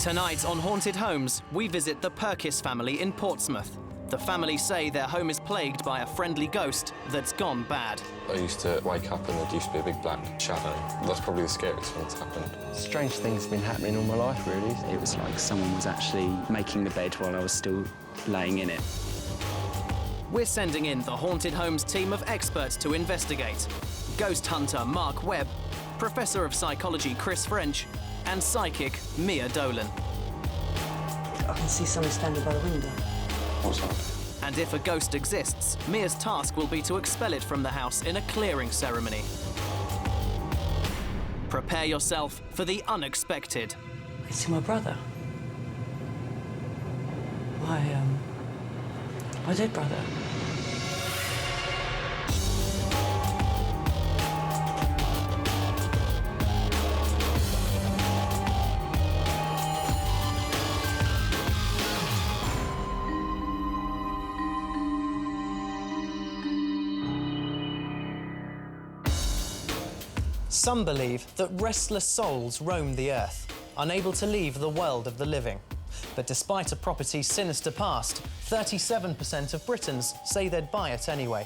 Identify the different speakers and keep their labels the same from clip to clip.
Speaker 1: Tonight on Haunted Homes, we visit the Perkiss family in Portsmouth. The family say their home is plagued by a friendly ghost that's gone bad.
Speaker 2: I used to wake up and there used to be a big black shadow. That's probably the scariest thing that's happened.
Speaker 3: Strange things have been happening all my life, really.
Speaker 4: It was like someone was actually making the bed while I was still laying in it.
Speaker 1: We're sending in the Haunted Homes team of experts to investigate. Ghost hunter Mark Webb, Professor of Psychology Chris French, and psychic Mia Dolan.
Speaker 5: I can see someone standing by the window.
Speaker 2: What's that?
Speaker 1: And if a ghost exists, Mia's task will be to expel it from the house in a clearing ceremony. Prepare yourself for the unexpected.
Speaker 5: I can see my brother. My dead brother.
Speaker 1: Some believe that restless souls roam the earth, unable to leave the world of the living. But despite a property's sinister past, 37% of Britons say they'd buy it anyway.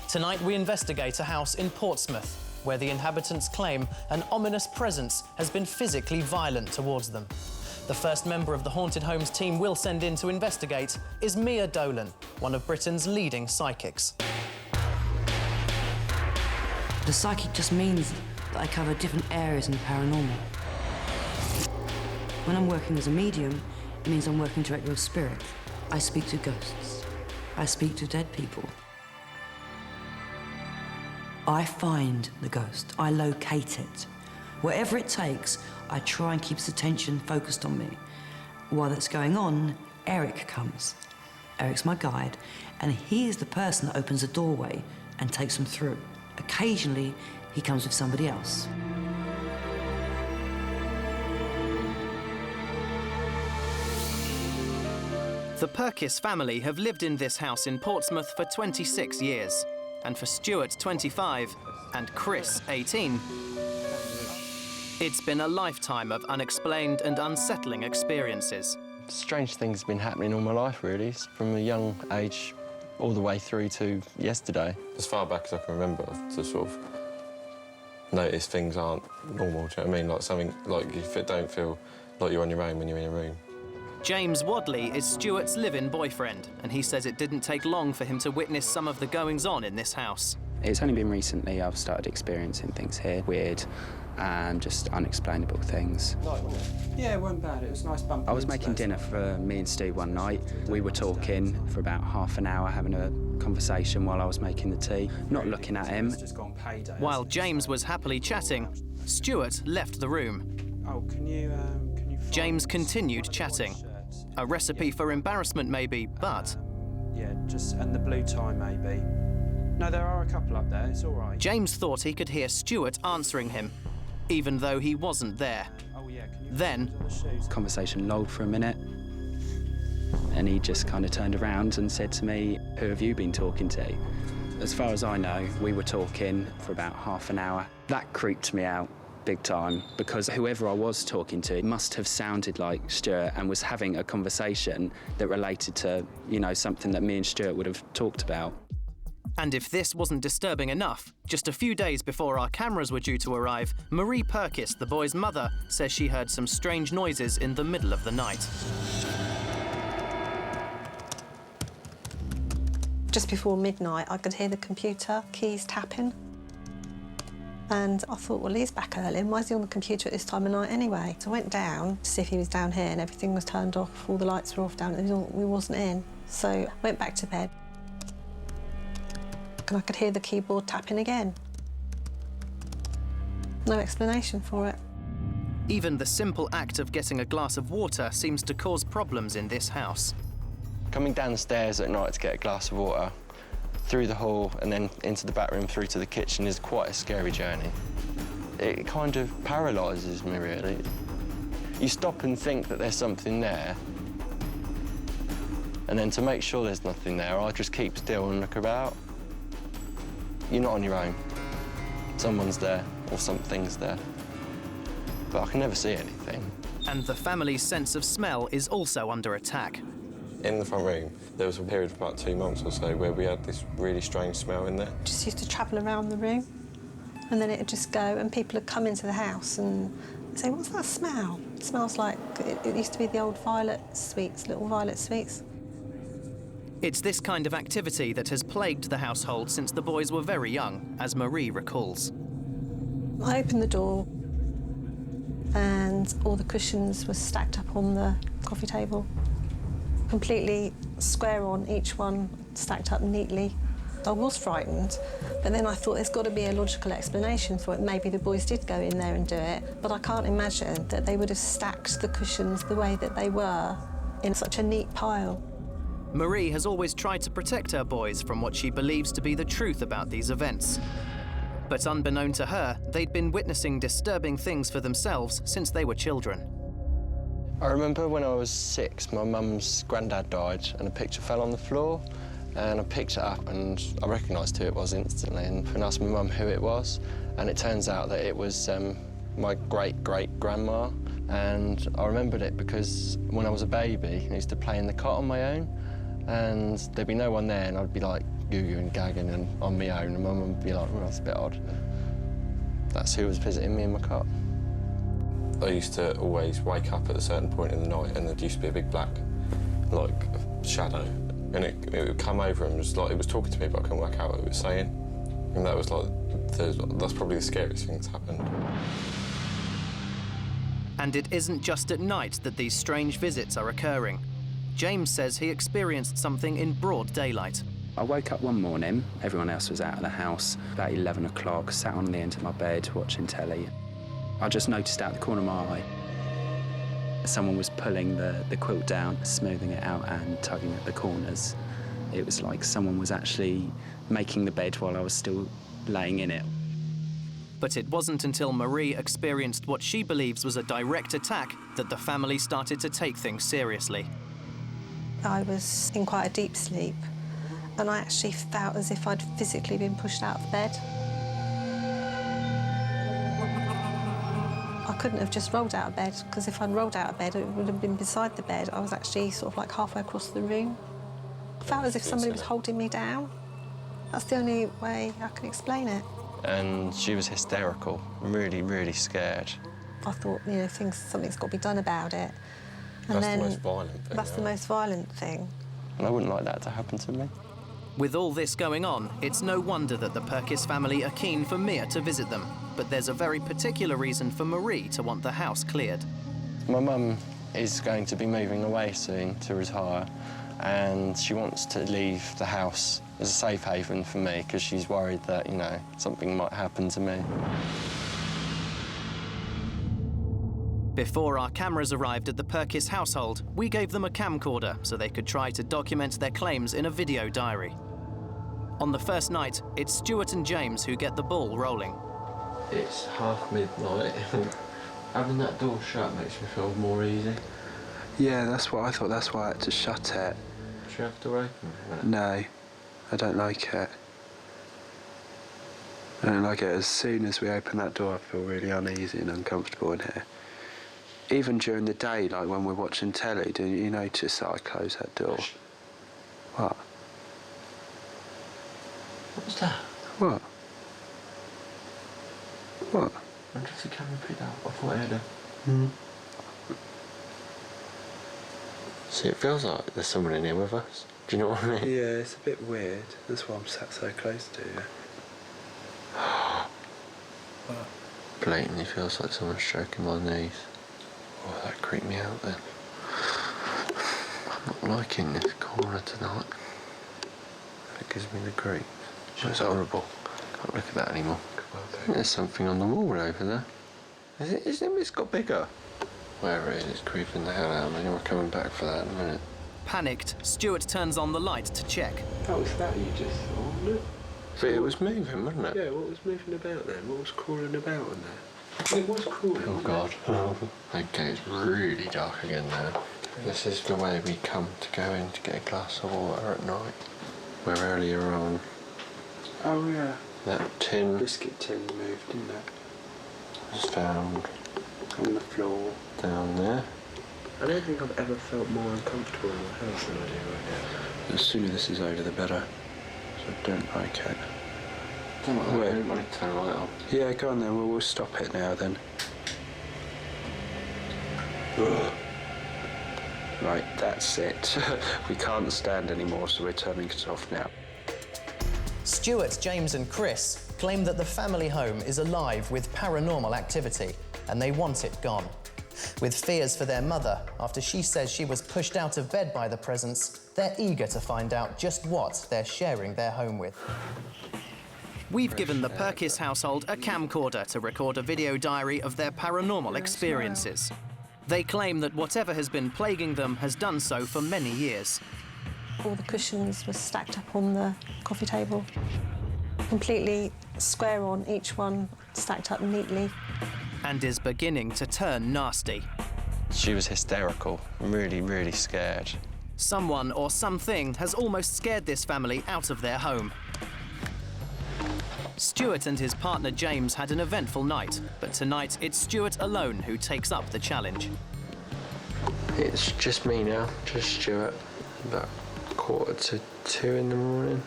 Speaker 1: Tonight we investigate a house in Portsmouth, where the inhabitants claim an ominous presence has been physically violent towards them. The first member of the Haunted Homes team we'll send in to investigate is Mia Dolan, one of Britain's leading psychics.
Speaker 5: The psychic just means that I cover different areas in the paranormal. When I'm working as a medium, it means I'm working directly with spirit. I speak to ghosts. I speak to dead people. I find the ghost. I locate it. Whatever it takes, I try and keep its attention focused on me. While that's going on, Eric comes. Eric's my guide, and he is the person that opens the doorway and takes them through. Occasionally, he comes with somebody else.
Speaker 1: The Perkiss family have lived in this house in Portsmouth for 26 years. And for Stuart, 25, and Chris, 18, it's been a lifetime of unexplained and unsettling experiences.
Speaker 3: Strange things have been happening all my life, really, from a young age all the way through to yesterday.
Speaker 2: As far back as I can remember, to sort of notice things aren't normal, do you know what I mean? Like something, like if it don't feel like you're on your own when you're in a room.
Speaker 1: James Wadley is Stuart's live-in boyfriend, and he says it didn't take long for him to witness some of the goings-on in this house.
Speaker 4: It's only been recently I've started experiencing things here, weird and just unexplainable things.
Speaker 6: Yeah, it wasn't bad. It was nice bumping.
Speaker 4: I was making dinner for me and Stu one night. We were talking for about half an hour, having a conversation while I was making the tea, not looking at him.
Speaker 1: While James was happily chatting, Stuart left the room.
Speaker 6: Oh, can you
Speaker 1: James continued chatting. A recipe for embarrassment, maybe, but...
Speaker 6: yeah, and the blue tie, maybe. No, there are a couple up there, it's all right.
Speaker 1: James thought he could hear Stuart answering him, even though he wasn't there.
Speaker 6: Oh, yeah, can you
Speaker 1: Then...
Speaker 4: Conversation lulled for a minute, and he just kind of turned around and said to me, "Who have you been talking to?" As far as I know, we were talking for about half an hour. That creeped me out big time, because whoever I was talking to must have sounded like Stuart and was having a conversation that related to, you know, something that me and Stuart would have talked about.
Speaker 1: And if this wasn't disturbing enough, just a few days before our cameras were due to arrive, Marie Perkiss, the boy's mother, says she heard some strange noises in the middle of the night.
Speaker 7: Just before midnight, I could hear the computer keys tapping. And I thought, well, he's back early, and why is he on the computer at this time of night anyway? So I went down to see if he was down here, and everything was turned off, all the lights were off down, and he wasn't in. So I went back to bed, and I could hear the keyboard tapping again. No explanation for it.
Speaker 1: Even the simple act of getting a glass of water seems to cause problems in this house.
Speaker 3: Coming downstairs at night to get a glass of water, through the hall and then into the back room through to the kitchen is quite a scary journey. It kind of paralyses me, really. You stop and think that there's something there, and then to make sure there's nothing there, I just keep still and look about. You're not on your own. Someone's there, or something's there. but I can never see anything.
Speaker 1: And the family's sense of smell is also under attack.
Speaker 2: In the front room, there was a period of about 2 months or so where we had this really strange smell in there.
Speaker 7: Just used to travel around the room, and then it'd just go, and people would come into the house and say, "What's that smell?" It smells like it used to be the old violet sweets, little violet sweets.
Speaker 1: It's this kind of activity that has plagued the household since the boys were very young, as Marie recalls.
Speaker 7: I opened the door, and all the cushions were stacked up on the coffee table, completely square on, each one stacked up neatly. I was frightened, but then I thought there's got to be a logical explanation for it. Maybe the boys did go in there and do it, but I can't imagine that they would have stacked the cushions the way that they were in such a neat pile.
Speaker 1: Marie has always tried to protect her boys from what she believes to be the truth about these events. But unbeknown to her, they'd been witnessing disturbing things for themselves since they were children.
Speaker 3: I remember when I was 6, my mum's granddad died and a picture fell on the floor, and I picked it up and I recognised who it was instantly and asked my mum who it was, and it turns out that it was my great-great-grandma. And I remembered it because when I was a baby, I used to play in the cot on my own, and there'd be no one there, and I'd be like goo-goo and gagging and on my own, and my mum would be like, "Oh, that's a bit odd." That's who was visiting me in my cot.
Speaker 2: I used to always wake up at a certain point in the night, and there used to be a big black, like, shadow, and it would come over and it was talking to me, but I couldn't work out what it was saying. And that was like, that's probably the scariest thing that's happened.
Speaker 1: And it isn't just at night that these strange visits are occurring. James says he experienced something in broad daylight.
Speaker 4: I woke up one morning, everyone else was out of the house, about 11 o'clock, sat on the end of my bed watching telly. I just noticed out the corner of my eye, someone was pulling the quilt down, smoothing it out and tugging at the corners. It was like someone was actually making the bed while I was still laying in it.
Speaker 1: But it wasn't until Marie experienced what she believes was a direct attack that the family started to take things seriously.
Speaker 7: I was in quite a deep sleep, and I actually felt as if I'd physically been pushed out of bed. I couldn't have just rolled out of bed, because if I'd rolled out of bed, it would have been beside the bed. I was actually sort of like halfway across the room. I felt as if somebody was holding me down. That's the only way I can explain it.
Speaker 3: And she was hysterical, really, really scared.
Speaker 7: I thought, you know, something's got to be done about it. And
Speaker 2: That's
Speaker 7: then
Speaker 2: the most violent thing.
Speaker 7: That's the most violent thing.
Speaker 3: And I wouldn't like that to happen to me.
Speaker 1: With all this going on, it's no wonder that the Perkiss family are keen for Mia to visit them. But there's a very particular reason for Marie to want the house cleared.
Speaker 3: My mum is going to be moving away soon to retire, and she wants to leave the house as a safe haven for me because she's worried that, you know, something might happen to me.
Speaker 1: Before our cameras arrived at the Perkiss household, we gave them a camcorder so they could try to document their claims in a video diary. On the first night, it's Stuart and James who get the ball rolling.
Speaker 2: It's half midnight. Having that door shut makes me feel more easy.
Speaker 6: Yeah, that's what I thought. That's why I had to shut it.
Speaker 2: Should you have to open it?
Speaker 6: No, I don't like it. I don't like it. As soon as we open that door, I feel really uneasy and uncomfortable in here. Even during the day, like when we're watching telly, do you notice that I close that door? What?
Speaker 2: What's that?
Speaker 6: What? What?
Speaker 2: I wonder if the camera picked up. I thought I had a... See, it feels like there's someone in here with us. Do you know what I mean?
Speaker 6: Yeah, it's a bit weird. That's why I'm sat so close to you. What?
Speaker 2: Blatantly feels like someone's stroking my knees. Oh, that creeped me out then. I'm not liking this corner tonight. It gives me the creeps. It's horrible. Can't look at that anymore. I think there's something on the wall over there. It's got bigger. Wherever it is, it's creeping the hell out of me. We're coming back for that in a minute.
Speaker 1: Panicked, Stuart turns on the light to check.
Speaker 6: That was that you just saw, wasn't it?
Speaker 2: But it was moving, wasn't it?
Speaker 6: Yeah, what was moving about then? What was crawling about in there? It was crawling.
Speaker 2: Oh, God. Okay, it's really dark again now. This is the way we come to go in to get a glass of water at night. Where earlier on...
Speaker 6: Oh, yeah.
Speaker 2: That tin...
Speaker 6: Biscuit tin moved, didn't it?
Speaker 2: was found
Speaker 6: on the floor.
Speaker 2: Down there.
Speaker 6: I don't think I've ever felt more uncomfortable in my house than I do right now. The sooner this is over, the better. So I don't like it.
Speaker 2: I don't want to turn the light on.
Speaker 6: Yeah, go on then. We'll stop it now then. Ugh. Right, that's it. We can't stand anymore, so we're turning it off now.
Speaker 1: Stuart, James and Chris claim that the family home is alive with paranormal activity and they want it gone. With fears for their mother after she says she was pushed out of bed by the presence, they're eager to find out just what they're sharing their home with. We've given the Perkiss household a camcorder to record a video diary of their paranormal experiences. They claim that whatever has been plaguing them has done so for many years.
Speaker 7: All the cushions were stacked up on the coffee table, completely square on, each one stacked up neatly.
Speaker 1: And is beginning to turn nasty.
Speaker 3: She was hysterical, really, really scared.
Speaker 1: Someone or something has almost scared this family out of their home. Stuart and his partner James had an eventful night, but tonight it's Stuart alone who takes up the challenge.
Speaker 2: It's just me now, just Stuart. About 1:45 in the morning.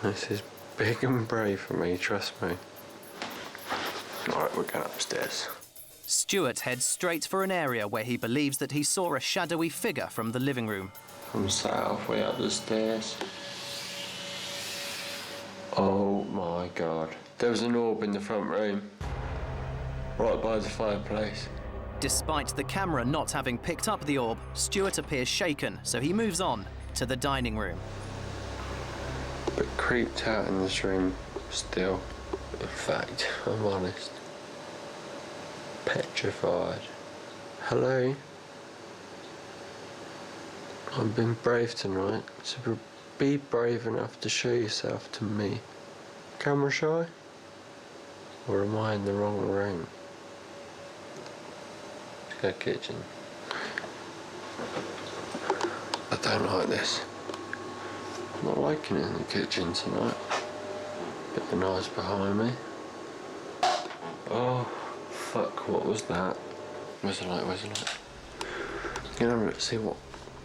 Speaker 2: This is big and brave for me, trust me. Alright, we're going upstairs.
Speaker 1: Stuart heads straight for an area where he believes that he saw a shadowy figure from the living room.
Speaker 2: I'm sat halfway up the stairs. Oh my god. There was an orb in the front room. Right by the fireplace.
Speaker 1: Despite the camera not having picked up the orb, Stuart appears shaken, so he moves on to the dining room.
Speaker 2: But creeped out in this room still. In fact, I'm honest. Petrified. Hello? I've been brave tonight, so be brave enough to show yourself to me. Camera shy? Or am I in the wrong room? Let's go kitchen. I don't like this. I'm not liking it in the kitchen tonight. Bit of noise behind me. Oh, fuck, what was that? Where's the light, where's the light? You know, let's see what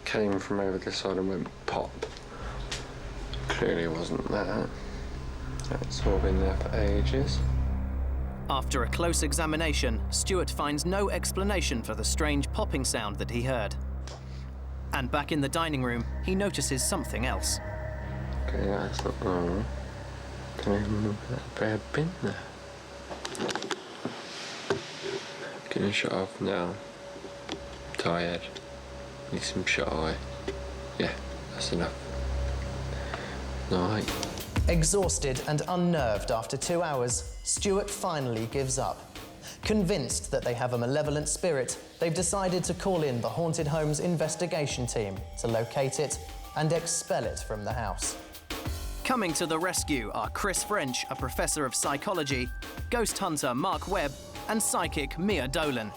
Speaker 2: came from over this side and went pop. Clearly wasn't that. That's all been there for ages.
Speaker 1: After a close examination, Stuart finds no explanation for the strange popping sound that he heard. And back in the dining room, he notices something else.
Speaker 2: Okay, that's not wrong. Can I remember that bad bin there? Can you shut off now? Tired. Need some shut eye. Yeah, that's enough. Night.
Speaker 1: Exhausted and unnerved after 2 hours, Stuart finally gives up. Convinced that they have a malevolent spirit, they've decided to call in the Haunted Homes investigation team to locate it and expel it from the house. Coming to the rescue are Chris French, a professor of psychology, ghost hunter Mark Webb, and psychic Mia Dolan.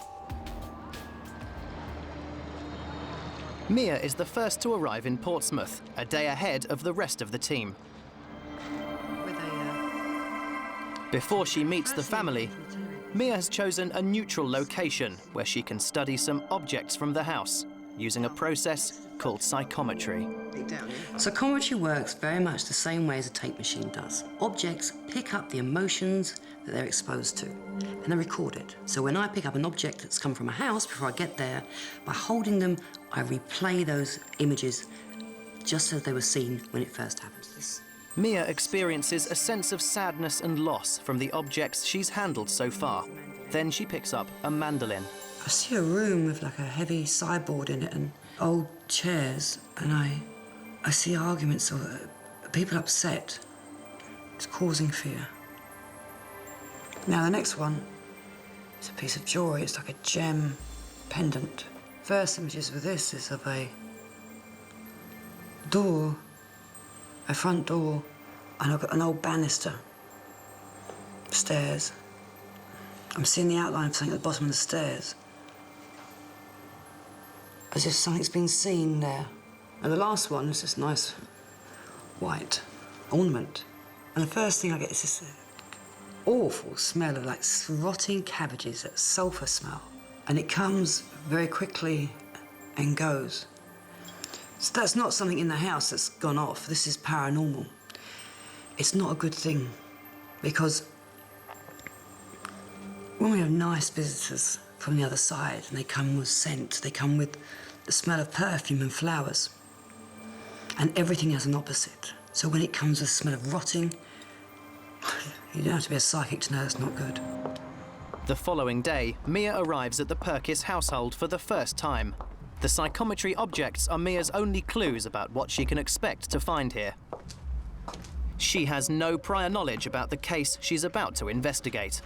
Speaker 1: Mia is the first to arrive in Portsmouth, a day ahead of the rest of the team. Before she meets the family, Mia has chosen a neutral location where she can study some objects from the house using a process called psychometry.
Speaker 5: Psychometry works very much the same way as a tape machine does. Objects pick up the emotions that they're exposed to, and they record it. So when I pick up an object that's come from a house, before I get there, by holding them, I replay those images just as they were seen when it first happened.
Speaker 1: Mia experiences a sense of sadness and loss from the objects she's handled so far. Then she picks up a mandolin.
Speaker 5: I see a room with like a heavy sideboard in it and old chairs, and I see arguments or people upset. It's causing fear. Now the next one is a piece of jewelry. It's like a gem pendant. First images with this is of a door, a front door, and I've got an old banister, stairs. I'm seeing the outline of something at the bottom of the stairs. As if something's been seen there. And the last one is this nice white ornament. And the first thing I get is this awful smell of like rotting cabbages, that sulphur smell. And it comes very quickly and goes. So that's not something in the house that's gone off. This is paranormal. It's not a good thing, because when we have nice visitors from the other side and they come with scent, they come with the smell of perfume and flowers, and everything has an opposite. So when it comes with the smell of rotting, you don't have to be a psychic to know that's not good.
Speaker 1: The following day, Mia arrives at the Perkiss household for the first time. The psychometry objects are Mia's only clues about what she can expect to find here. She has no prior knowledge about the case she's about to investigate.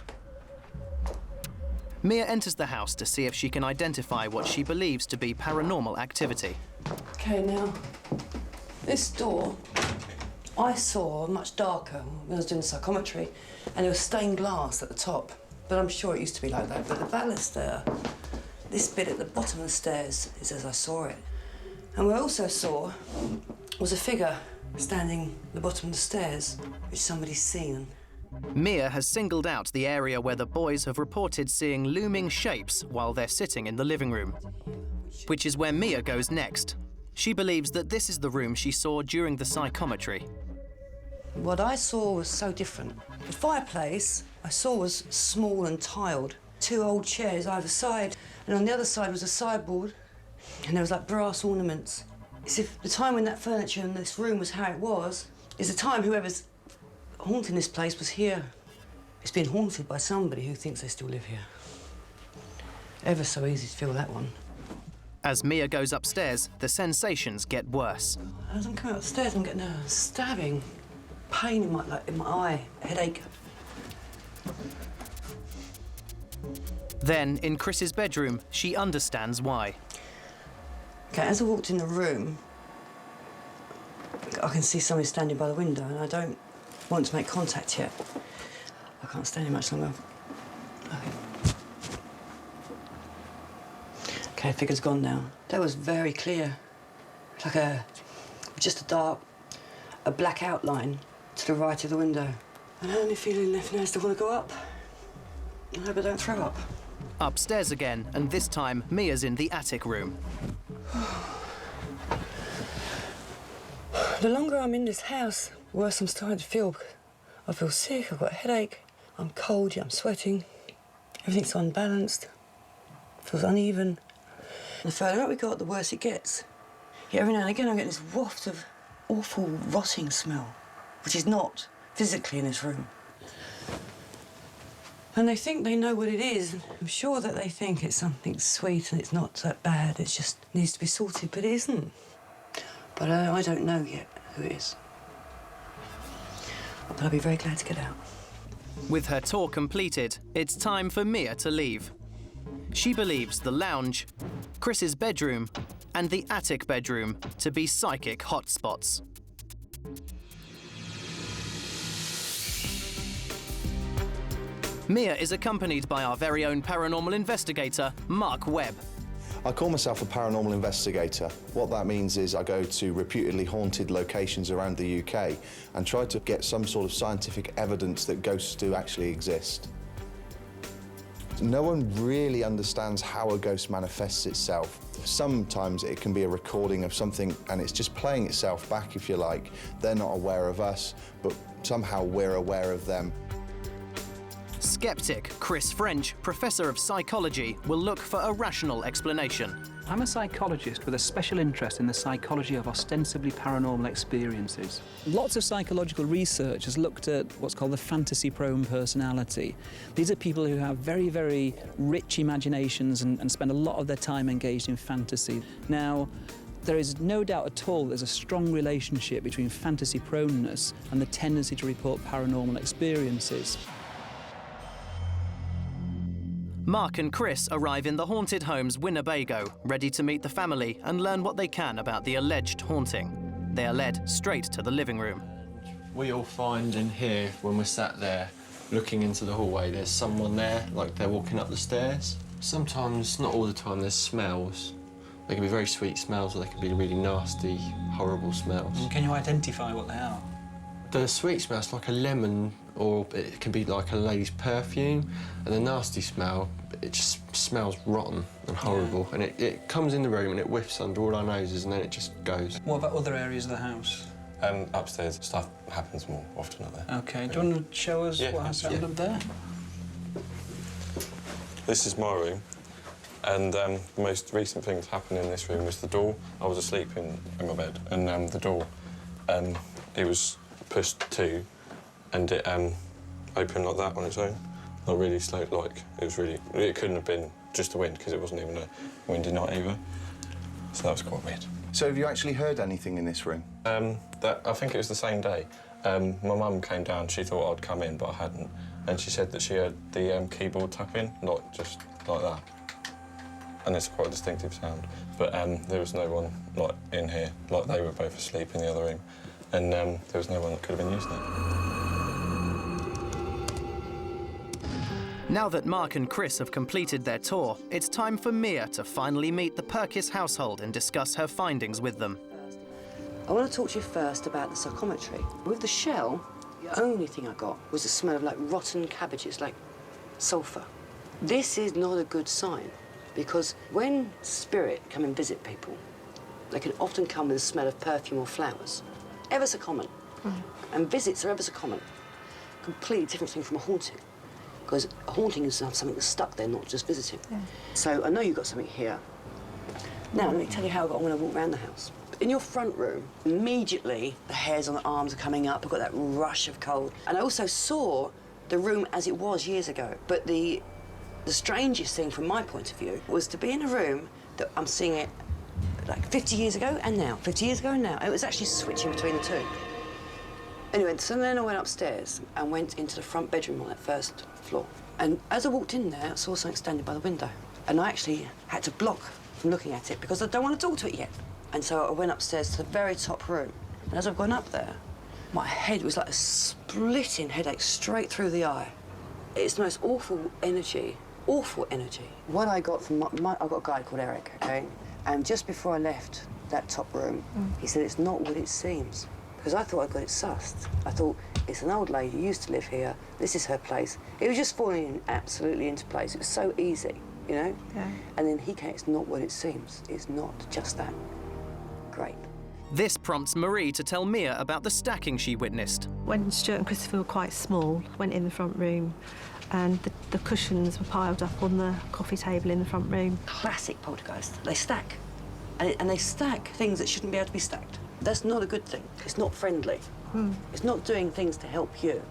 Speaker 1: Mia enters the house to see if she can identify what she believes to be paranormal activity.
Speaker 5: Okay, now, this door, I saw much darker when I was doing the psychometry, and there was stained glass at the top. But I'm sure it used to be like that. But the baluster, this bit at the bottom of the stairs, is as I saw it. And what I also saw was a figure standing at the bottom of the stairs, which somebody's seen.
Speaker 1: Mia has singled out the area where the boys have reported seeing looming shapes while they're sitting in the living room, which is where Mia goes next. She believes that this is the room she saw during the psychometry.
Speaker 5: What I saw was so different. The fireplace I saw was small and tiled. 2 old chairs either side, and on the other side was a sideboard, and there was like brass ornaments. As if the time when that furniture in this room was how it was, is the time whoever's haunting this place was here. It's been haunted by somebody who thinks they still live here. Ever so easy to feel that one.
Speaker 1: As Mia goes upstairs, the sensations get worse.
Speaker 5: As I'm coming upstairs, I'm getting a stabbing pain in my eye, a headache.
Speaker 1: Then, in Chris's bedroom, she understands why.
Speaker 5: Okay, as I walked in the room, I can see somebody standing by the window, and I don't want to make contact yet. I can't stand here much longer. Okay, figure's gone now. That was very clear. It's like just a black outline to the right of the window. And I only feeling left now is to want to go up. I hope I don't throw up.
Speaker 1: Upstairs again, and this time Mia's in the attic room.
Speaker 5: The longer I'm in this house, the worse I'm starting to feel. I feel sick, I've got a headache, I'm cold, I'm sweating. Everything's unbalanced, feels uneven. The further up we got, the worse it gets. Yet every now and again I'm getting this waft of awful rotting smell, which is not physically in this room. And they think they know what it is. I'm sure that they think it's something sweet and it's not that bad, it just needs to be sorted, but it isn't. But I don't know yet who it is. But I'll be very glad to get out.
Speaker 1: With her tour completed, it's time for Mia to leave. She believes the lounge, Chris's bedroom, and the attic bedroom to be psychic hotspots. Mia is accompanied by our very own paranormal investigator, Mark Webb.
Speaker 8: I call myself a paranormal investigator. What that means is I go to reputedly haunted locations around the UK and try to get some sort of scientific evidence that ghosts do actually exist. No one really understands how a ghost manifests itself. Sometimes it can be a recording of something and it's just playing itself back, if you like. They're not aware of us, but somehow we're aware of them.
Speaker 1: Skeptic Chris French, Professor of Psychology, will look for a rational explanation.
Speaker 4: I'm a psychologist with a special interest in the psychology of ostensibly paranormal experiences. Lots of psychological research has looked at what's called the fantasy-prone personality. These are people who have very, very rich imaginations and spend a lot of their time engaged in fantasy. Now, there is no doubt at all there's a strong relationship between fantasy proneness and the tendency to report paranormal experiences.
Speaker 1: Mark and Chris arrive in the haunted home's Winnebago, ready to meet the family and learn what they can about the alleged haunting. They are led straight to the living room.
Speaker 3: We all find in here, when we're sat there looking into the hallway, there's someone there, like they're walking up the stairs. Sometimes, not all the time, there's smells. They can be very sweet smells, or they can be really nasty, horrible smells.
Speaker 4: And can you identify what they are?
Speaker 3: The sweet smell's like a lemon, or it can be like a lady's perfume, and the nasty smell, it just smells rotten and horrible, and it comes in the room and it whiffs under all our noses and then it just goes.
Speaker 9: What about other areas of the house?
Speaker 3: Upstairs, stuff happens more often up there.
Speaker 9: OK, do you want to show us what has happened up there?
Speaker 10: This is my room, and the most recent thing that happened in this room was the door. I was asleep in my bed, and the door, it was pushed to, and it opened like that on its own. Not really slow, like, it couldn't have been just the wind, because it wasn't even a windy night either. So that was quite weird.
Speaker 8: So have you actually heard anything in this room?
Speaker 10: I think it was the same day. My mum came down, she thought I'd come in, but I hadn't. And she said that she heard the keyboard tapping, like, just like that. And it's quite a distinctive sound. But there was no one, like, in here. Like, they were both asleep in the other room. And there was no one that could have been using it.
Speaker 1: Now that Mark and Chris have completed their tour, it's time for Mia to finally meet the Perkiss household and discuss her findings with them.
Speaker 5: I want to talk to you first about the psychometry. With the shell, the only thing I got was the smell of, like, rotten cabbages, like sulphur. This is not a good sign, because when spirit come and visit people, they can often come with the smell of perfume or flowers. Ever so common. And visits are ever so common. Completely different thing from a haunting. Because a haunting is something that's stuck there, not just visiting. Yeah. So I know you've got something here. Now, let me tell you how I got when I walk around the house. In your front room, immediately the hairs on the arms are coming up. I've got that rush of cold. And I also saw the room as it was years ago. But the strangest thing from my point of view was to be in a room that I'm seeing it like 50 years ago and now, 50 years ago and now. It was actually switching between the two. Anyway, so then I went upstairs and went into the front bedroom on that first floor. And as I walked in there, I saw something standing by the window. And I actually had to block from looking at it because I don't want to talk to it yet. And so I went upstairs to the very top room. And as I've gone up there, my head was like a splitting headache straight through the eye. It's the most awful energy, awful energy. What I got from I've got a guy called Eric, OK? And just before I left that top room, he said, it's not what it seems. Because I thought I'd got it sussed. I thought, it's an old lady who used to live here, this is her place. It was just falling absolutely into place. It was so easy, you know? Yeah. And then he came, it's not what it seems. It's not just that. Great.
Speaker 1: This prompts Marie to tell Mia about the stacking she witnessed.
Speaker 7: When Stuart and Christopher were quite small, went in the front room and the cushions were piled up on the coffee table in the front room.
Speaker 5: Classic poltergeist. They stack. And they stack things that shouldn't be able to be stacked. That's not a good thing. It's not friendly. It's not doing things to help you.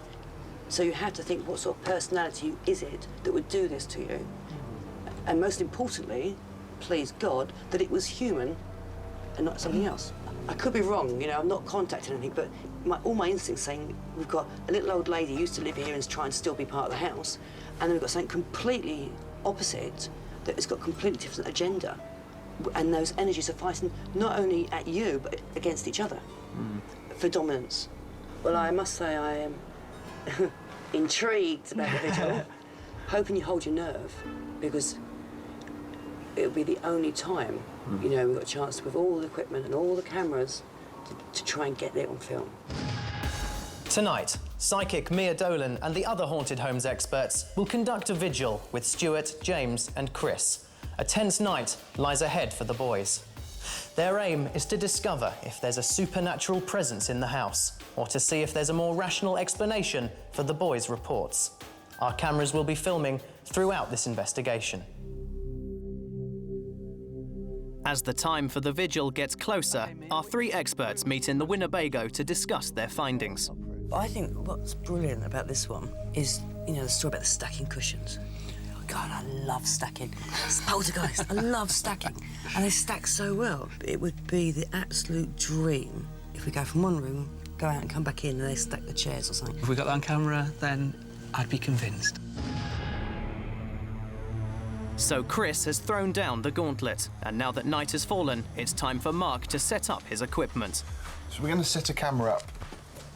Speaker 5: So you have to think, what sort of personality is it that would do this to you? And most importantly, please God, that it was human and not something else. I could be wrong, you know, I'm not contacting anything, but all my instincts saying we've got a little old lady who used to live here and is trying to still be part of the house, and then we've got something completely opposite that has got a completely different agenda. And those energies are fighting not only at you, but against each other for dominance. Well, I must say I am intrigued about the vigil, hoping you hold your nerve, because it'll be the only time, you know, we've got a chance with all the equipment and all the cameras to try and get it on film.
Speaker 1: Tonight, psychic Mia Dolan and the other haunted homes experts will conduct a vigil with Stuart, James and Chris. A tense night lies ahead for the boys. Their aim is to discover if there's a supernatural presence in the house, or to see if there's a more rational explanation for the boys' reports. Our cameras will be filming throughout this investigation. As the time for the vigil gets closer, our three experts meet in the Winnebago to discuss their findings.
Speaker 5: I think what's brilliant about this one is, you know, the story about the stacking cushions. God, I love stacking. It's poltergeist, I love stacking. And they stack so well. It would be the absolute dream if we go from one room, go out and come back in and they stack the chairs or something.
Speaker 9: If we got that on camera, then I'd be convinced.
Speaker 1: So Chris has thrown down the gauntlet, and now that night has fallen, it's time for Mark to set up his equipment.
Speaker 8: So we're going to set a camera up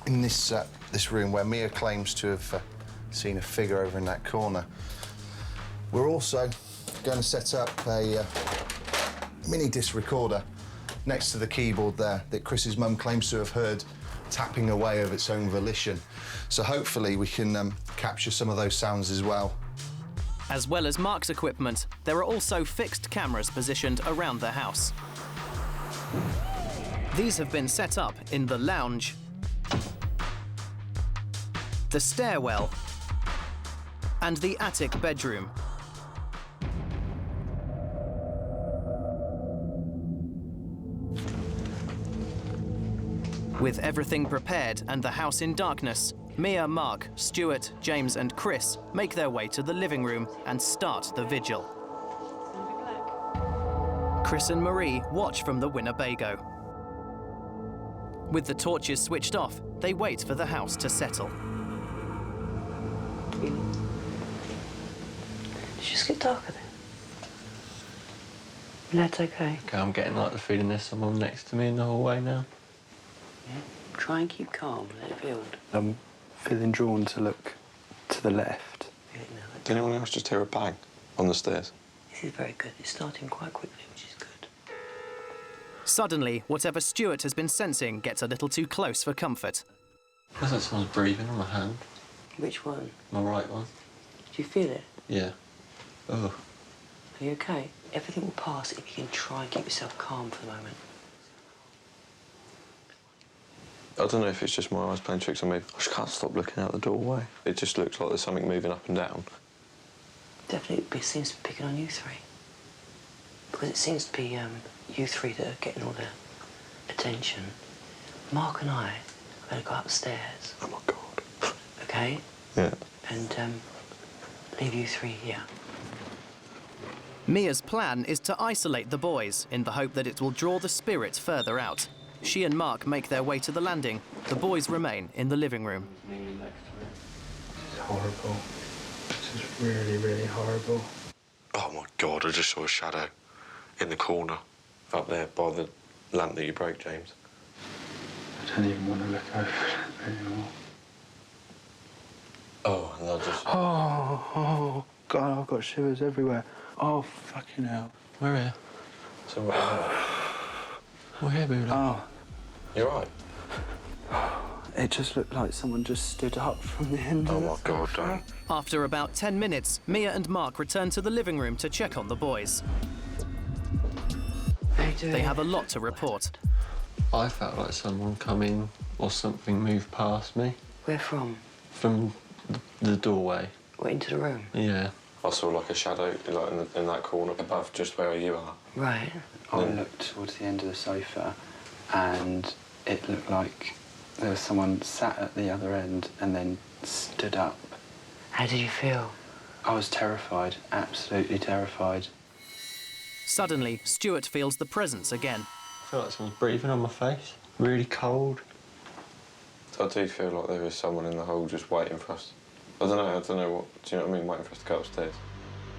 Speaker 8: in this room where Mia claims to have seen a figure over in that corner. We're also going to set up a mini disc recorder next to the keyboard there that Chris's mum claims to have heard tapping away of its own volition. So hopefully we can capture some of those sounds as well.
Speaker 1: As well as Mark's equipment, there are also fixed cameras positioned around the house. These have been set up in the lounge, the stairwell, and the attic bedroom. With everything prepared and the house in darkness, Mia, Mark, Stuart, James and Chris make their way to the living room and start the vigil. Chris and Marie watch from the Winnebago. With the torches switched off, they wait for the house to settle.
Speaker 5: Did it just get darker then? That's okay.
Speaker 2: Okay, I'm getting like the feeling there's someone next to me in the hallway now.
Speaker 5: Yeah. Try and keep calm, let it build.
Speaker 6: I'm feeling drawn to look to the left.
Speaker 10: Did anyone else just hear a bang on the stairs?
Speaker 5: This is very good. It's starting quite quickly, which is good.
Speaker 1: Suddenly, whatever Stuart has been sensing gets a little too close for comfort.
Speaker 2: Feels like someone's breathing on my hand.
Speaker 5: Which one?
Speaker 2: My right one.
Speaker 5: Do you feel it?
Speaker 2: Yeah. Oh.
Speaker 5: Are you okay? Everything will pass if you can try and keep yourself calm for the moment.
Speaker 10: I don't know if it's just my eyes playing tricks on me. I just can't stop looking out the doorway. It just looks like there's something moving up and down.
Speaker 5: Definitely, it seems to be picking on you three. Because it seems to be you three that are getting all the attention. Mark and I are going to go upstairs.
Speaker 10: Oh, my God.
Speaker 5: Okay?
Speaker 10: Yeah.
Speaker 5: And leave you three here.
Speaker 1: Mia's plan is to isolate the boys in the hope that it will draw the spirit further out. She and Mark make their way to the landing. The boys remain in the living room.
Speaker 6: This is horrible. This is really, really horrible.
Speaker 10: Oh, my God, I just saw a shadow in the corner up there by the lamp that you broke, James.
Speaker 6: I don't even want to look over it anymore.
Speaker 10: Oh, and I just...
Speaker 6: Oh, God, I've got shivers everywhere. Oh, fucking hell.
Speaker 2: We're here.
Speaker 10: So what are
Speaker 2: We're here, Bula.
Speaker 6: Oh.
Speaker 10: you all right?
Speaker 6: It just looked like someone just stood up from the end
Speaker 10: Oh,
Speaker 6: of
Speaker 10: my
Speaker 6: the
Speaker 10: God,
Speaker 6: sofa.
Speaker 10: don't.
Speaker 1: After about 10 minutes, Mia and Mark return to the living room to check on the boys. They have a lot to report.
Speaker 2: I felt like someone come in or something moved past me.
Speaker 5: Where from?
Speaker 2: From the doorway.
Speaker 5: What, into the room?
Speaker 2: Yeah.
Speaker 10: I saw like a shadow like in that corner above just where you are.
Speaker 5: Right.
Speaker 6: I looked towards the end of the sofa and it looked like there was someone sat at the other end and then stood up.
Speaker 5: How did you feel?
Speaker 6: I was terrified, absolutely terrified.
Speaker 1: Suddenly, Stuart feels the presence again.
Speaker 2: I feel like someone's breathing on my face. Really cold.
Speaker 10: I do feel like there is someone in the hole just waiting for us. I don't know what, do you know what I mean, waiting for us to go upstairs.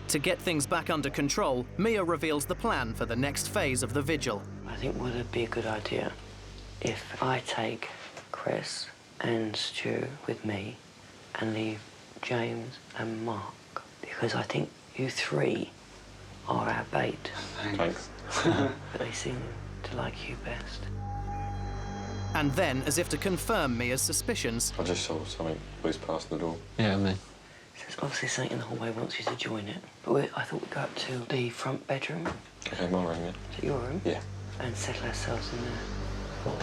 Speaker 1: To get things back under control, Mia reveals the plan for the next phase of the vigil.
Speaker 5: I think what would be a good idea if I take Chris and Stu with me and leave James and Mark, because I think you three are our bait.
Speaker 10: Thanks.
Speaker 5: But they seem to like you best.
Speaker 1: And then, as if to confirm Mia's suspicions,
Speaker 10: I just saw something whiz past the door.
Speaker 2: Yeah, me.
Speaker 5: There's obviously something in the hallway wants you to join it. But I thought we'd go up to the front bedroom.
Speaker 10: Okay, my room, yeah.
Speaker 5: Is it your room?
Speaker 10: Yeah.
Speaker 5: And settle ourselves in there.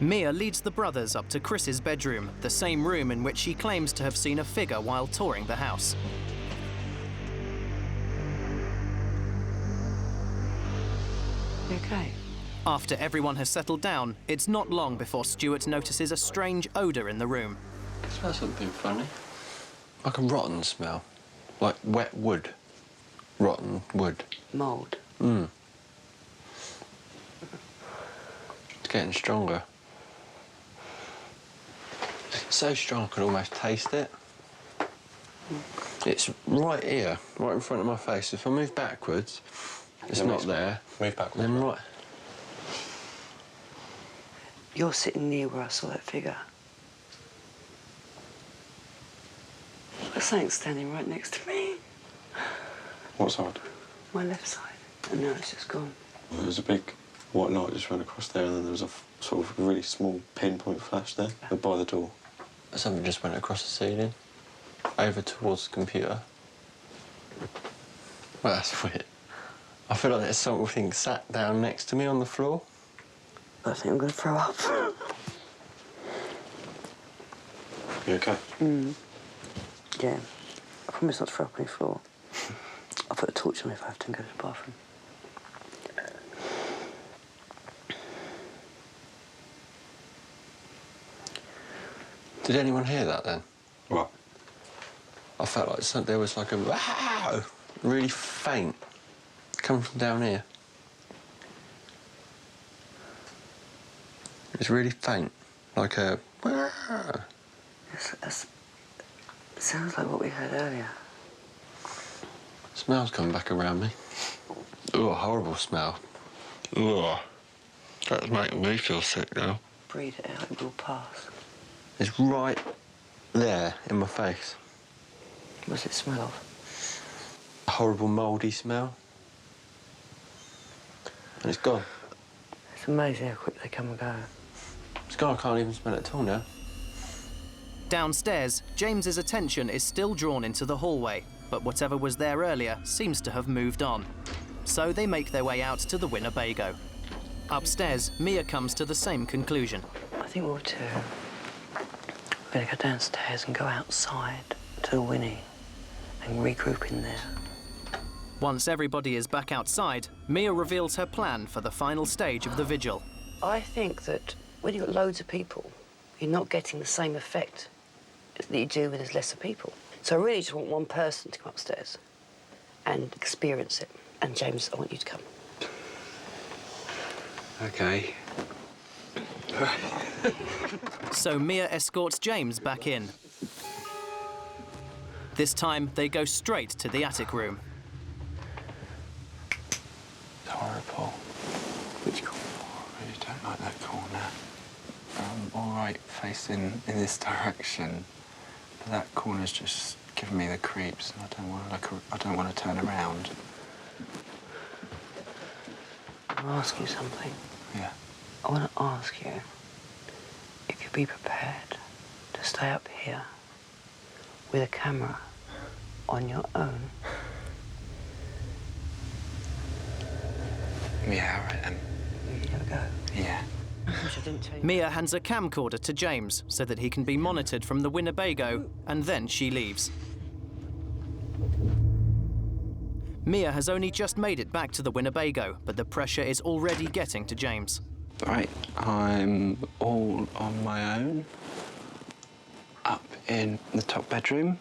Speaker 1: Mia leads the brothers up to Chris's bedroom, the same room in which she claims to have seen a figure while touring the house.
Speaker 5: You okay?
Speaker 1: After everyone has settled down, it's not long before Stuart notices a strange odour in the room.
Speaker 2: It smells something funny. Like a rotten smell. Like wet wood. Rotten wood.
Speaker 5: Mould.
Speaker 2: It's getting stronger. It's so strong I could almost taste it. It's right here, right in front of my face. If I move backwards, it's not there.
Speaker 10: Move backwards.
Speaker 2: Then right.
Speaker 5: You're sitting near where I saw that figure. There's something standing right next to me.
Speaker 10: What side?
Speaker 5: My left side. And now it's just gone.
Speaker 10: There's a big white light just ran across there, and then there was a sort of really small pinpoint flash there by the door.
Speaker 2: Something just went across the ceiling, over towards the computer. Well, that's weird. I feel like there's something sat down next to me on the floor.
Speaker 5: I think I'm going to throw up.
Speaker 10: You okay?
Speaker 5: Yeah. I promise not to throw up on the floor. I'll put a torch on if I have to and go to the bathroom.
Speaker 2: Did anyone hear that then?
Speaker 10: What?
Speaker 2: I felt like there was like a wow, really faint, coming from down here. It's really faint, like a wow.
Speaker 5: It sounds like what we heard earlier.
Speaker 2: Smell's coming back around me. Oh, horrible smell. Oh, that's making me feel sick now.
Speaker 5: Breathe it out, it will pass.
Speaker 2: It's right there in my face.
Speaker 5: What does it smell of?
Speaker 2: A horrible mouldy smell. And it's gone.
Speaker 5: It's amazing how quick they come and go.
Speaker 2: It's gone, I can't even smell it at all now.
Speaker 1: Downstairs, James's attention is still drawn into the hallway, but whatever was there earlier seems to have moved on. So they make their way out to the Winnebago. Upstairs, Mia comes to the same conclusion.
Speaker 5: I think we're going to go downstairs and go outside to the Winnie and regroup in there.
Speaker 1: Once everybody is back outside, Mia reveals her plan for the final stage of the vigil.
Speaker 5: I think that when you've got loads of people, you're not getting the same effect that you do when there's lesser people. So I really just want one person to come upstairs and experience it. And James, I want you to come.
Speaker 4: OK.
Speaker 1: So Mia escorts James back in. This time, they go straight to the attic room.
Speaker 4: It's horrible. Which corner? I really don't like that corner. I'm all right facing in this direction, but that corner's just giving me the creeps, and I don't want to turn around.
Speaker 5: I'll ask you something.
Speaker 4: Yeah.
Speaker 5: I want to ask you if you'd be prepared to stay up here with a camera on your own.
Speaker 4: Yeah, all right then.
Speaker 5: You have a go.
Speaker 4: Yeah.
Speaker 5: Which I didn't tell you.
Speaker 1: Mia hands a camcorder to James so that he can be monitored from the Winnebago, and then she leaves. Mia has only just made it back to the Winnebago, but the pressure is already getting to James.
Speaker 4: Right, I'm all on my own, up in the top bedroom.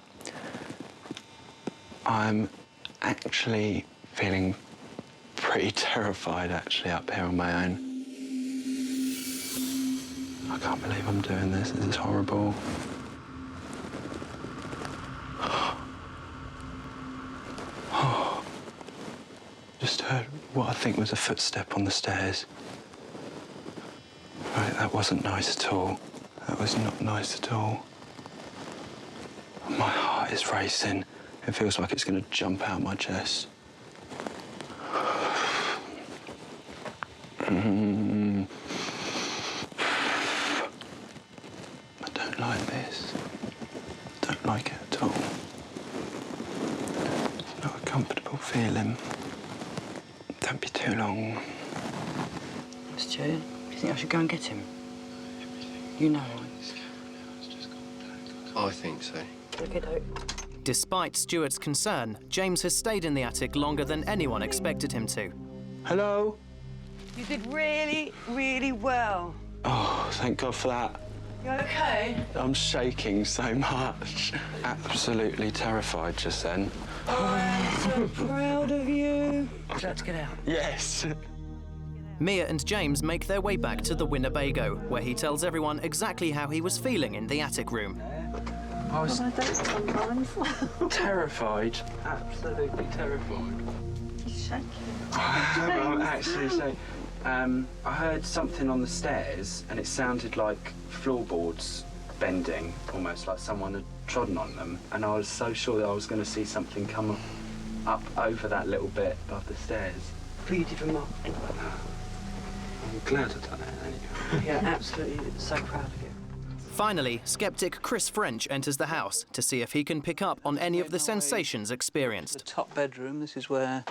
Speaker 4: I'm actually feeling pretty terrified, actually, up here on my own. I can't believe I'm doing this. This is horrible. Just heard what I think was a footstep on the stairs. Right, that wasn't nice at all. That was not nice at all. My heart is racing. It feels like it's going to jump out my chest. I don't like this. Don't like it at all. It's not a comfortable feeling. Don't be too long.
Speaker 5: Stu, do you think I should go and get him? You know.
Speaker 2: I think so.
Speaker 5: Okay, doke.
Speaker 1: Despite Stuart's concern, James has stayed in the attic longer than anyone expected him to.
Speaker 4: Hello?
Speaker 5: You did really, really well.
Speaker 4: Oh, thank God for that.
Speaker 5: You okay?
Speaker 4: I'm shaking so much. Absolutely terrified just then.
Speaker 5: Oh, I'm so proud of you. Would you like to get out?
Speaker 4: Yes.
Speaker 1: Mia and James make their way back to the Winnebago, where he tells everyone exactly how he was feeling in the attic room.
Speaker 4: I was terrified. Absolutely terrified.
Speaker 7: He's shaking.
Speaker 4: I'm actually shaking. I heard something on the stairs, and it sounded like floorboards bending, almost like someone had trodden on them. And I was so sure that I was going to see something come up over that little bit above the stairs.
Speaker 5: Breathe even more.
Speaker 4: I'm glad I've done it.
Speaker 5: Yeah, absolutely. So proud of you.
Speaker 1: Finally, skeptic Chris French enters the house to see if he can pick up on any of the sensations
Speaker 9: The
Speaker 1: experienced.
Speaker 9: top bedroom, this is where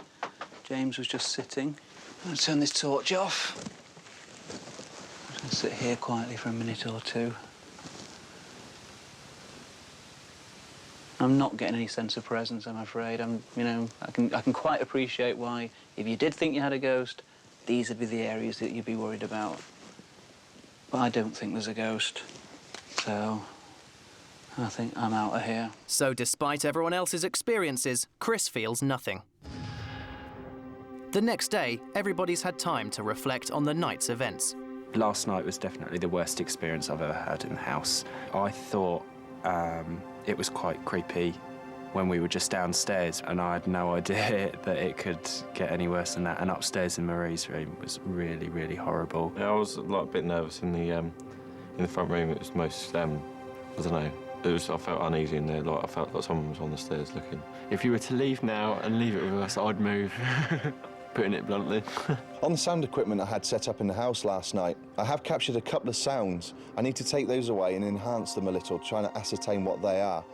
Speaker 9: James was just sitting. I'm going to turn this torch off. I'm going to sit here quietly for a minute or two. I'm not getting any sense of presence, I'm afraid. I can quite appreciate why, if you did think you had a ghost, these would be the areas that you'd be worried about. But I don't think there's a ghost, so I think I'm out of here.
Speaker 1: So despite everyone else's experiences, Chris feels nothing. The next day, everybody's had time to reflect on the night's events.
Speaker 4: Last night was definitely the worst experience I've ever had in the house. I thought it was quite creepy when we were just downstairs, and I had no idea that it could get any worse than that. And upstairs in Marie's room was really, really horrible.
Speaker 10: Yeah, I was like a bit nervous in the front room. It was most, I don't know. I felt uneasy in there. Like I felt like someone was on the stairs looking. If you were to leave now and leave it with us, I'd move. Putting it bluntly.
Speaker 8: On the sound equipment I had set up in the house last night, I have captured a couple of sounds. I need to take those away and enhance them a little, trying to ascertain what they are.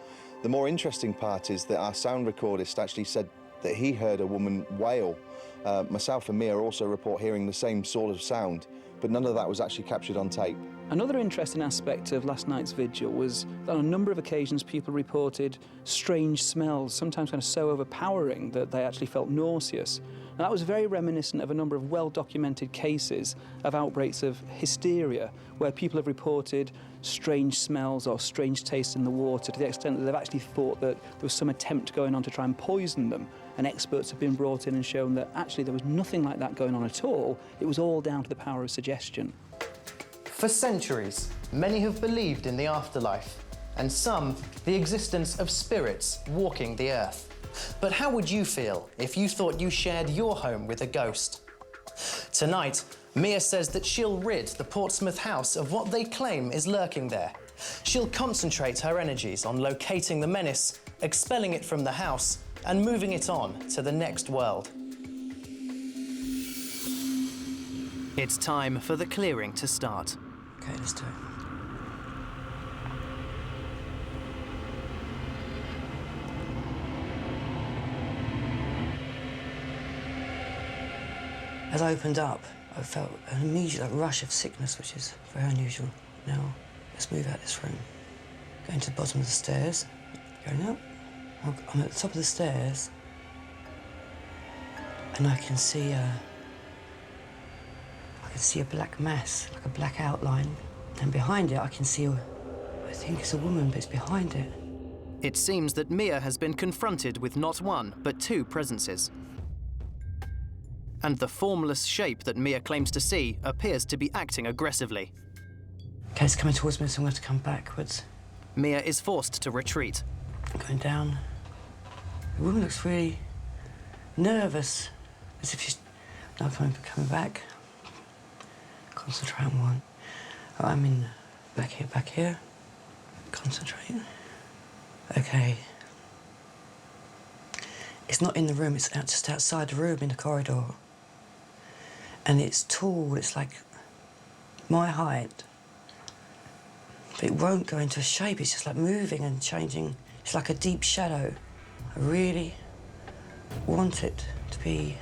Speaker 8: The more interesting part is that our sound recordist actually said that he heard a woman wail. Myself and Mia also report hearing the same sort of sound, but none of that was actually captured on tape.
Speaker 9: Another interesting aspect of last night's vigil was that on a number of occasions people reported strange smells, sometimes kind of so overpowering that they actually felt nauseous. And that was very reminiscent of a number of well-documented cases of outbreaks of hysteria, where people have reported strange smells or strange tastes in the water to the extent that they've actually thought that there was some attempt going on to try and poison them. And experts have been brought in and shown that actually there was nothing like that going on at all. It was all down to the power of suggestion.
Speaker 1: For centuries, many have believed in the afterlife, and some the existence of spirits walking the earth. But how would you feel if you thought you shared your home with a ghost? Tonight, Mia says that she'll rid the Portsmouth house of what they claim is lurking there. She'll concentrate her energies on locating the menace, expelling it from the house, and moving it on to the next world. It's time for the clearing to start.
Speaker 5: Okay, let's do it. As I opened up, I felt an immediate rush of sickness, which is very unusual. Now, let's move out this room. Going to the bottom of the stairs, going up. I'm at the top of the stairs, and I can see a black mass, like a black outline. And behind it, I can see I think it's a woman, but it's behind it.
Speaker 1: It seems that Mia has been confronted with not one, but two presences. And the formless shape that Mia claims to see appears to be acting aggressively.
Speaker 5: Okay, it's coming towards me, so I'm going to have to come backwards.
Speaker 1: Mia is forced to retreat.
Speaker 5: I'm going down. The woman looks really nervous, as if she's now coming back. Concentrate on one. Oh, I'm in back here. Concentrate. Okay. It's not in the room, it's just outside the room in the corridor. And it's tall, it's like my height. But it won't go into a shape, it's just like moving and changing. It's like a deep shadow. I really want it to be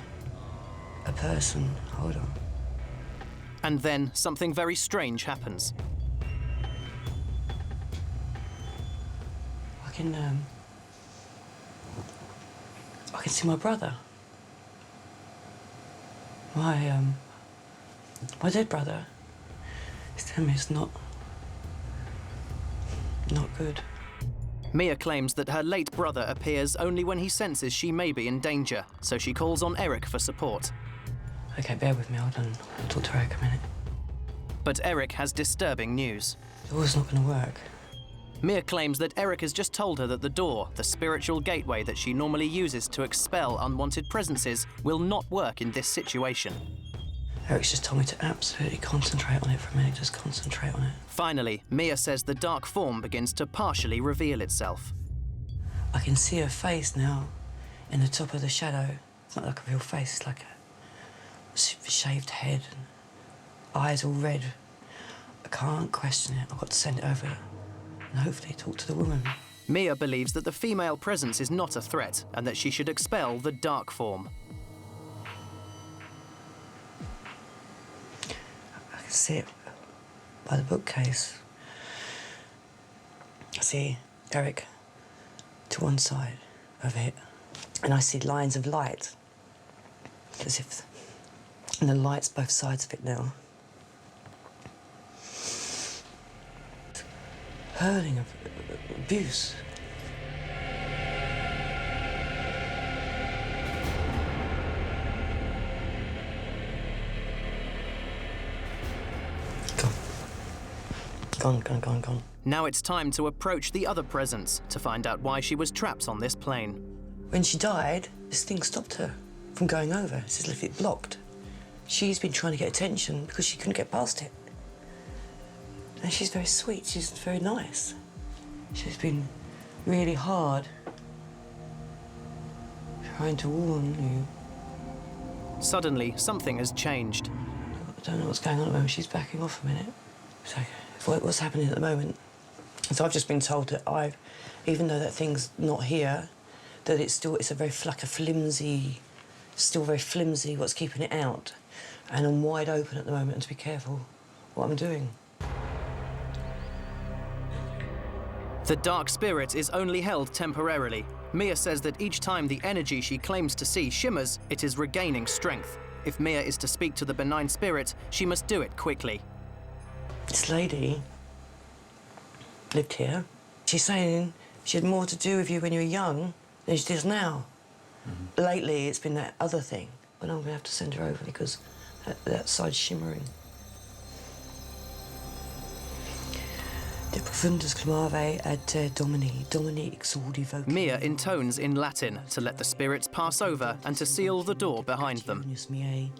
Speaker 5: a person. Hold on.
Speaker 1: And then something very strange happens.
Speaker 5: I can see my brother. My dead brother. He's telling me it's not good.
Speaker 1: Mia claims that her late brother appears only when he senses she may be in danger, so she calls on Eric for support.
Speaker 5: Okay, bear with me, hold on. I'll talk to Eric a minute.
Speaker 1: But Eric has disturbing news.
Speaker 5: The door's not gonna work.
Speaker 1: Mia claims that Eric has just told her that the door, the spiritual gateway that she normally uses to expel unwanted presences, will not work in this situation.
Speaker 5: Eric's just told me to absolutely concentrate on it for a minute, just concentrate on it.
Speaker 1: Finally, Mia says the dark form begins to partially reveal itself.
Speaker 5: I can see her face now in the top of the shadow. It's not like a real face, it's like a shaved head. eyes all red. I can't question it. I've got to send it over and hopefully talk to the woman.
Speaker 1: Mia believes that the female presence is not a threat and that she should expel the dark form.
Speaker 5: I can see it by the bookcase. I see Eric to one side over here, and I see lines of light, as if, and the light's both sides of it now. Hurling of abuse. Gone.
Speaker 1: Now it's time to approach the other presence to find out why she was trapped on this plane.
Speaker 5: When she died, this thing stopped her from going over. It's as if it blocked. She's been trying to get attention because she couldn't get past it. And she's very sweet, she's very nice. She's been really hard trying to warn you.
Speaker 1: Suddenly, something has changed.
Speaker 5: I don't know what's going on at the moment. She's backing off a minute. So, what's happening at the moment? So I've just been told that even though that thing's not here, that it's a very flimsy, still very flimsy what's keeping it out. And I'm wide open at the moment and to be careful what I'm doing.
Speaker 1: The dark spirit is only held temporarily. Mia says that each time the energy she claims to see shimmers, it is regaining strength. If Mia is to speak to the benign spirit, she must do it quickly.
Speaker 5: This lady lived here. She's saying she had more to do with you when you were young than she does now. Mm-hmm. Lately, it's been that other thing. But I'm going to have to send her over because that side's shimmering. De profundus clamavi ad te domini exaudi voce.
Speaker 1: Mia intones in Latin to let the spirits pass over and to seal the door behind them.
Speaker 5: Miae,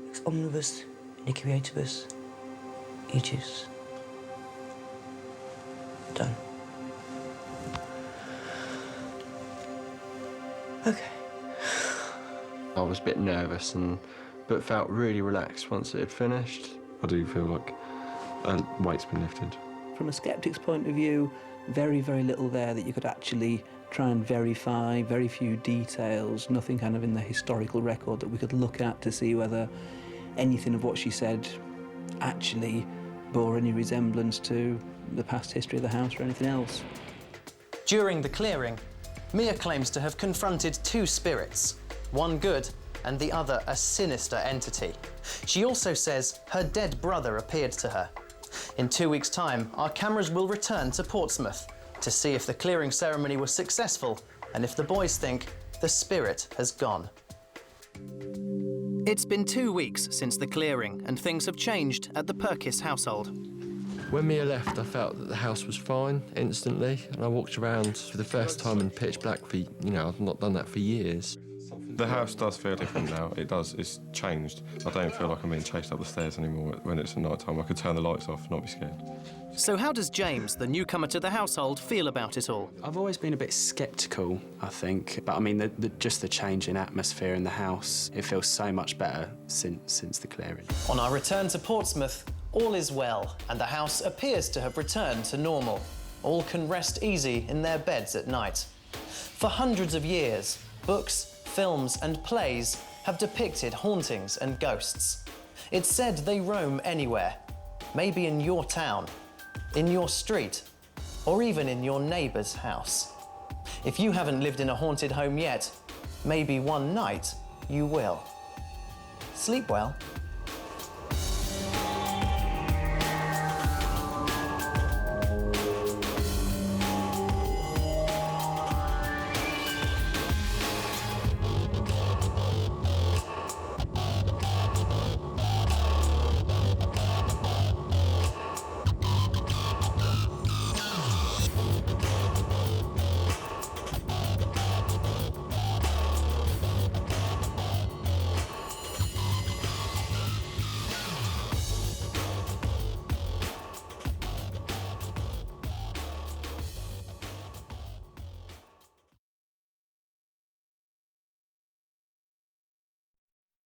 Speaker 5: ex omnibus iniquietibus aegis. Done. Okay.
Speaker 3: I was a bit nervous but felt really relaxed once it had finished.
Speaker 10: I do feel like a weight's been lifted.
Speaker 9: From a skeptic's point of view, very, very little there that you could actually try and verify, very few details, nothing kind of in the historical record that we could look at to see whether anything of what she said actually bore any resemblance to the past history of the house or anything else.
Speaker 1: During the clearing, Mia claims to have confronted two spirits, one good and the other a sinister entity. She also says her dead brother appeared to her. In 2 weeks' time, our cameras will return to Portsmouth to see if the clearing ceremony was successful and if the boys think the spirit has gone. It's been 2 weeks since the clearing and things have changed at the Perkiss household.
Speaker 3: When Mia left, I felt that the house was fine instantly, and I walked around for the first time in pitch black for, I've not done that for years.
Speaker 10: The house does feel different now. It does. It's changed. I don't feel like I'm being chased up the stairs anymore when it's at night time. I could turn the lights off and not be scared.
Speaker 1: So how does James, the newcomer to the household, feel about it all?
Speaker 4: I've always been a bit sceptical, I think. But I mean, just the change in atmosphere in the house, it feels so much better since the clearing.
Speaker 1: On our return to Portsmouth, all is well, and the house appears to have returned to normal. All can rest easy in their beds at night. For hundreds of years, books, films and plays have depicted hauntings and ghosts. It's said they roam anywhere, maybe in your town, in your street, or even in your neighbour's house. If you haven't lived in a haunted home yet, maybe one night you will. Sleep well.